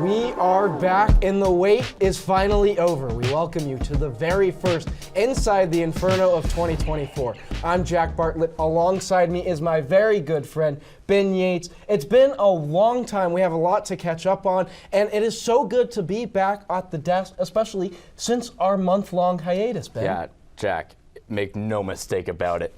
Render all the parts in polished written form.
We are back and the wait is finally over. We welcome you to the very first Inside the Inferno of 2024. I'm Jack Bartlett. Alongside me is my very good friend, Ben Yates. It's been a long time. We have a lot to catch up on, and it is so good to be back at the desk, especially since our month-long hiatus, Ben. Yeah, Jack, make no mistake about it.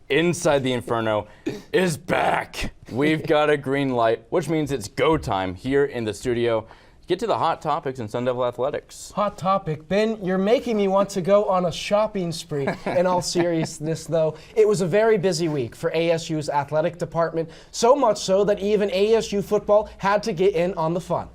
Inside the Inferno is back. We've got a green light, which means it's go time here in the studio. Get to the hot topics in Sun Devil Athletics. Hot topic. Ben, you're making me want to go on a shopping spree. In all seriousness, though, it was a very busy week for ASU's athletic department, so much so that even ASU football had to get in on the fun.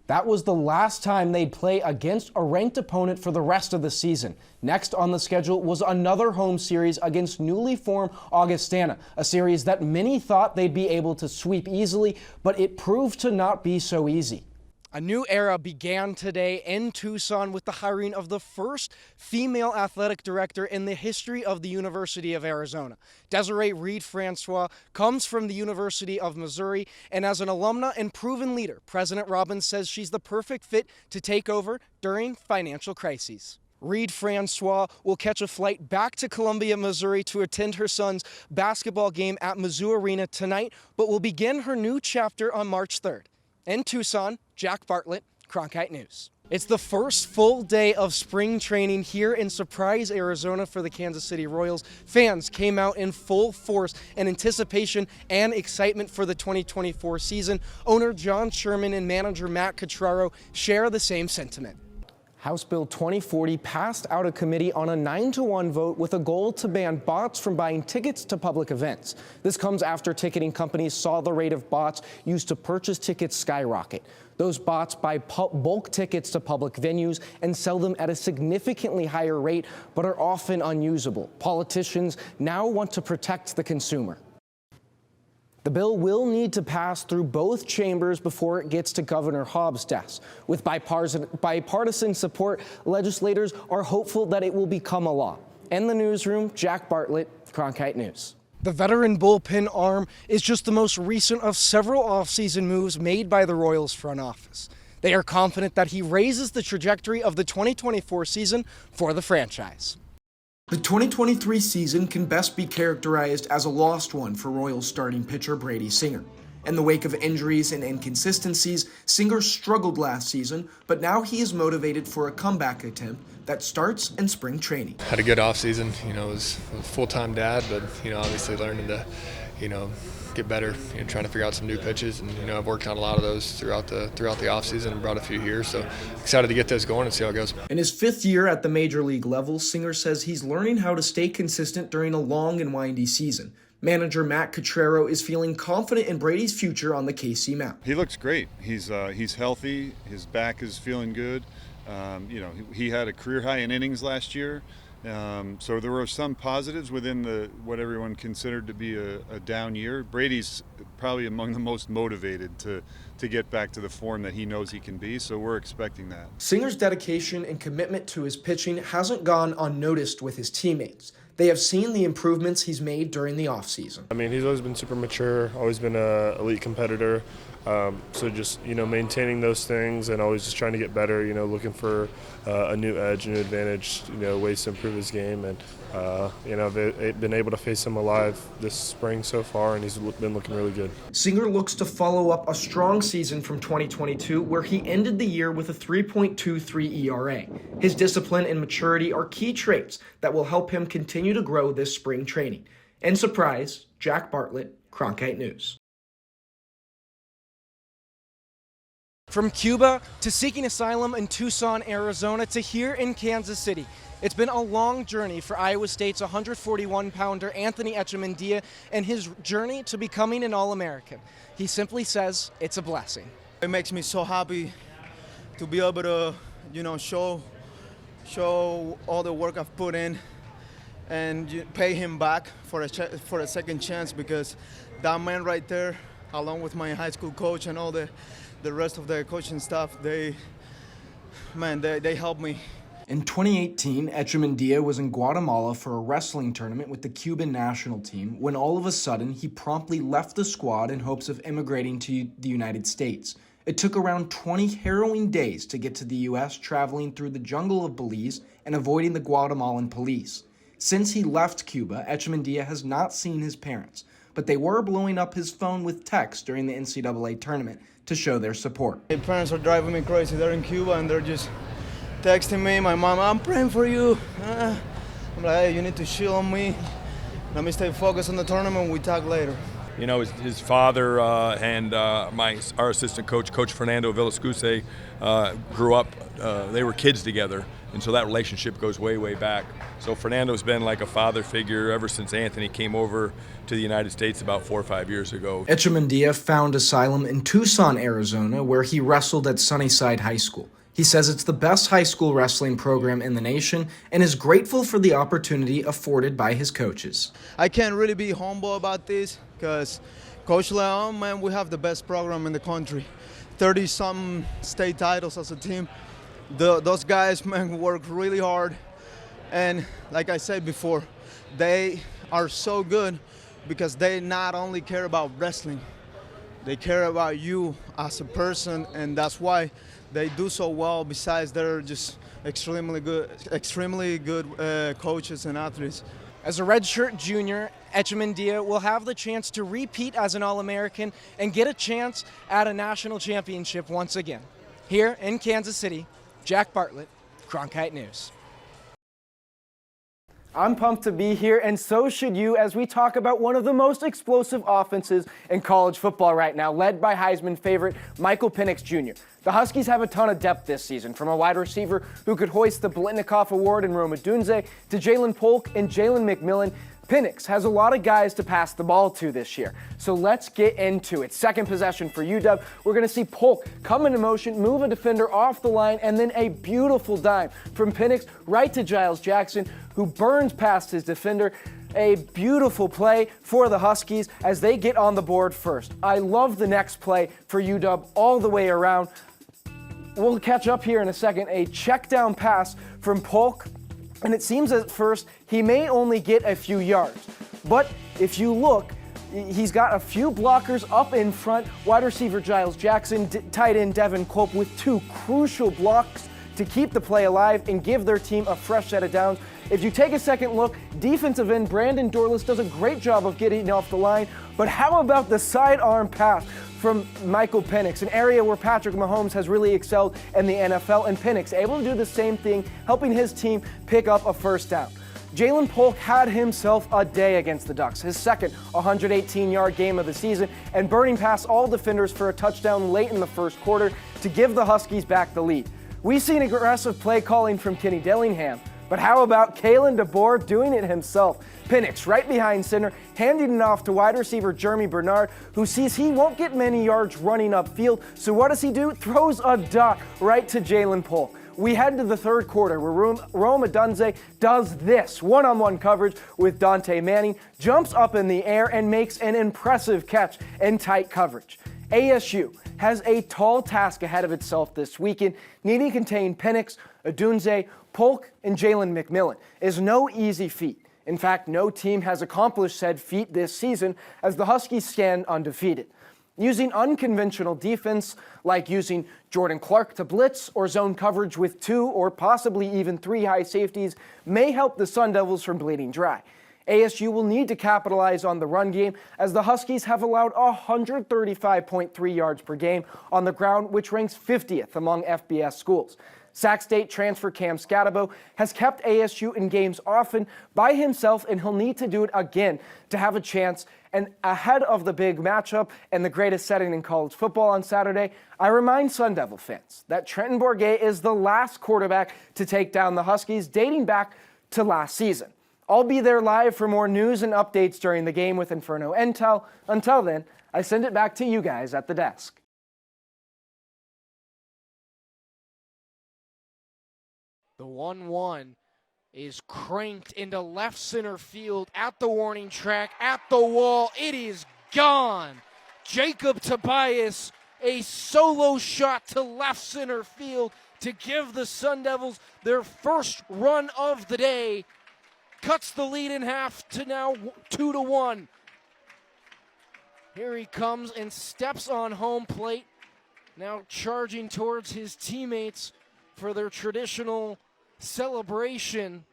That was the last time they'd play against a ranked opponent for the rest of the season. Next on the schedule was another home series against newly formed Augustana, a series that many thought they'd be able to sweep easily, but it proved to not be so easy. A new era began today in Tucson with the hiring of the first female athletic director in the history of the University of Arizona. Desiree Reed-Francois comes from the University of Missouri, and as an alumna and proven leader, President Robbins says she's the perfect fit to take over during financial crises. Reed-Francois will catch a flight back to Columbia, Missouri to attend her son's basketball game at Mizzou Arena tonight, but will begin her new chapter on March 3rd. In Tucson, Jack Bartlett, Cronkite News. It's the first full day of spring training here in Surprise, Arizona for the Kansas City Royals. Fans came out in full force in anticipation and excitement for the 2024 season. Owner John Sherman and manager Matt Catraro share the same sentiment. House Bill 2040 passed out of committee on a 9-1 vote with a goal to ban bots from buying tickets to public events. This comes after ticketing companies saw the rate of bots used to purchase tickets skyrocket. Those bots buy bulk tickets to public venues and sell them at a significantly higher rate, but are often unusable. Politicians now want to protect the consumer. The bill will need to pass through both chambers before it gets to Governor Hobbs' desk. With bipartisan support, legislators are hopeful that it will become a law. In the newsroom, Jack Bartlett, Cronkite News. The veteran bullpen arm is just the most recent of several offseason moves made by the Royals front office. They are confident that he raises the trajectory of the 2024 season for the franchise. The 2023 season can best be characterized as a lost one for Royals starting pitcher Brady Singer. In the wake of injuries and inconsistencies, Singer struggled last season, but now he is motivated for a comeback attempt that starts in spring training. Had a good offseason, was a full-time dad, but, obviously learning to, get better, trying to figure out some new pitches, and I've worked on a lot of those throughout the offseason and brought a few here, so excited to get this going and see how it goes. In his fifth year at the major league level, Singer says he's learning how to stay consistent during a long and windy season. Manager Matt Catraro is feeling confident in Brady's future on the KC mound. He looks great. He's healthy. His back is feeling good. He had a career high in innings last year. So there were some positives within what everyone considered to be a down year. Brady's probably among the most motivated to get back to the form that he knows he can be, so we're expecting that. Singer's dedication and commitment to his pitching hasn't gone unnoticed with his teammates. They have seen the improvements he's made during the offseason. He's always been super mature, always been an elite competitor. So just, maintaining those things and always just trying to get better, looking for a new edge, a new advantage, ways to improve his game. And, I've been able to face him alive this spring so far, and he's been looking really good. Singer looks to follow up a strong season from 2022, where he ended the year with a 3.23 ERA. His discipline and maturity are key traits that will help him continue to grow this spring training. In Surprise, Jack Bartlett, Cronkite News. From Cuba to seeking asylum in Tucson, Arizona to here in Kansas City, it's been a long journey for Iowa State's 141-pounder Anthony Echemendia and his journey to becoming an All-American. He simply says it's a blessing. It makes me so happy to be able to, show all the work I've put in and pay him back for a second chance, because that man right there, along with my high school coach and all the rest of the coaching staff, they helped me. In 2018, Echemendia was in Guatemala for a wrestling tournament with the Cuban national team when all of a sudden he promptly left the squad in hopes of immigrating to the United States. It took around 20 harrowing days to get to the U.S., traveling through the jungle of Belize and avoiding the Guatemalan police. Since he left Cuba, Echemendia has not seen his parents, but they were blowing up his phone with texts during the NCAA tournament to show their support. My parents are driving me crazy. They're in Cuba and they're just texting me. My mom, I'm praying for you. I'm like, hey, you need to chill on me. Let me stay focused on the tournament. We talk later. You know, his father and our assistant coach, Coach Fernando Villascuse, grew up, they were kids together, and so that relationship goes way, way back. So Fernando's been like a father figure ever since Anthony came over to the United States about 4 or 5 years ago. Echemendia found asylum in Tucson, Arizona, where he wrestled at Sunnyside High School. He says it's the best high school wrestling program in the nation and is grateful for the opportunity afforded by his coaches. I can't really be humble about this because Coach Leon, man, we have the best program in the country. 30-something state titles as a team. Those guys, man, work really hard. And like I said before, they are so good because they not only care about wrestling, they care about you as a person, and that's why they do so well. Besides, they're just extremely good coaches and athletes. As a redshirt junior, Echemendia will have the chance to repeat as an All-American and get a chance at a national championship once again. Here in Kansas City, Jack Bartlett, Cronkite News. I'm pumped to be here, and so should you, as we talk about one of the most explosive offenses in college football right now, led by Heisman favorite Michael Penix Jr. The Huskies have a ton of depth this season, from a wide receiver who could hoist the Blitnikoff Award in Rome Odunze to Jalen Polk and Jalen McMillan. Penix has a lot of guys to pass the ball to this year, so let's get into it. Second possession for UW, we're going to see Polk come into motion, move a defender off the line, and then a beautiful dime from Penix right to Giles Jackson, who burns past his defender. A beautiful play for the Huskies as they get on the board first. I love the next play for UW all the way around. We'll catch up here in a second. A check down pass from Polk, and it seems at first he may only get a few yards. But if you look, he's got a few blockers up in front. Wide receiver Giles Jackson, tight end Devin Culp with two crucial blocks to keep the play alive and give their team a fresh set of downs. If you take a second look, defensive end Brandon Dorless does a great job of getting off the line, but how about the sidearm pass from Michael Penix, an area where Patrick Mahomes has really excelled in the NFL, and Penix able to do the same thing, helping his team pick up a first down. Jalen Polk had himself a day against the Ducks, his second 118-yard game of the season, and burning past all defenders for a touchdown late in the first quarter to give the Huskies back the lead. We see an aggressive play calling from Kenny Dillingham, but how about Kalen DeBoer doing it himself? Penix right behind center, handing it off to wide receiver Jeremy Bernard, who sees he won't get many yards running upfield, so what does he do? Throws a dot right to Jalen Polk. We head to the third quarter where Rome Odunze does this one-on-one coverage with Dante Manning, jumps up in the air and makes an impressive catch in tight coverage. ASU has a tall task ahead of itself this weekend, needing to contain Penix, Odunze, Polk, and Jalen McMillan is no easy feat. In fact, no team has accomplished said feat this season as the Huskies stand undefeated. Using unconventional defense, like using Jordan Clark to blitz or zone coverage with 2 or possibly even 3 high safeties, may help the Sun Devils from bleeding dry. ASU will need to capitalize on the run game as the Huskies have allowed 135.3 yards per game on the ground, which ranks 50th among FBS schools. Sac State transfer Cam Scatabo has kept ASU in games often by himself, and he'll need to do it again to have a chance. And ahead of the big matchup and the greatest setting in college football on Saturday, I remind Sun Devil fans that Trenton Bourguet is the last quarterback to take down the Huskies dating back to last season. I'll be there live for more news and updates during the game with Inferno Intel. Until then, I send it back to you guys at the desk. The 1-1 is cranked into left center field at the warning track, at the wall. It is gone. Jacob Tobias, a solo shot to left center field to give the Sun Devils their first run of the day. Cuts the lead in half to now 2-1. Here he comes and steps on home plate. now charging towards his teammates for their traditional celebration.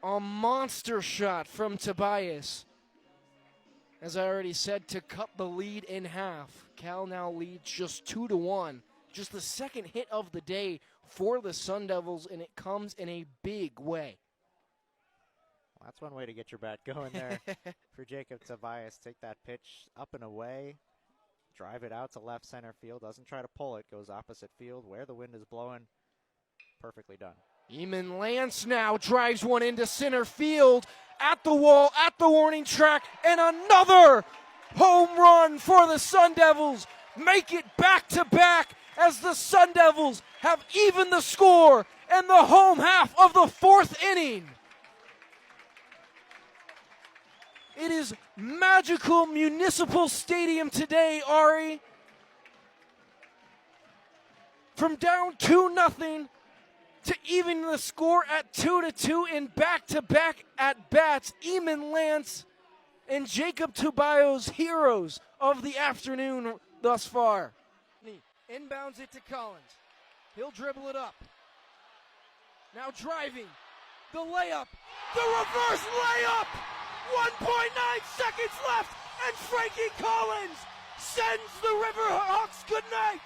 A monster shot from Tobias. As I already said, to cut the lead in half. Cal now leads just 2-1. Just the second hit of the day for the Sun Devils, and it comes in a big way. Well, that's one way to get your bat going there for Jacob Tobias. Take that pitch up and away, drive it out to left center field. Doesn't try to pull it, goes opposite field where the wind is blowing. Perfectly done. Eamon Lance now drives one into center field, at the wall, at the warning track, and another home run for the Sun Devils. Make it back-to-back as the Sun Devils have evened the score in the home half of the fourth inning. It is magical Municipal Stadium today, Ari. From down 2-0 to even the score at 2-2 in back-to-back at-bats. Eamon Lance and Jacob Tobias, heroes of the afternoon thus far. Inbounds it to Collins. He'll dribble it up. Now driving. The layup. The reverse layup! 1.9 seconds left, and Frankie Collins sends the Riverhawks good night.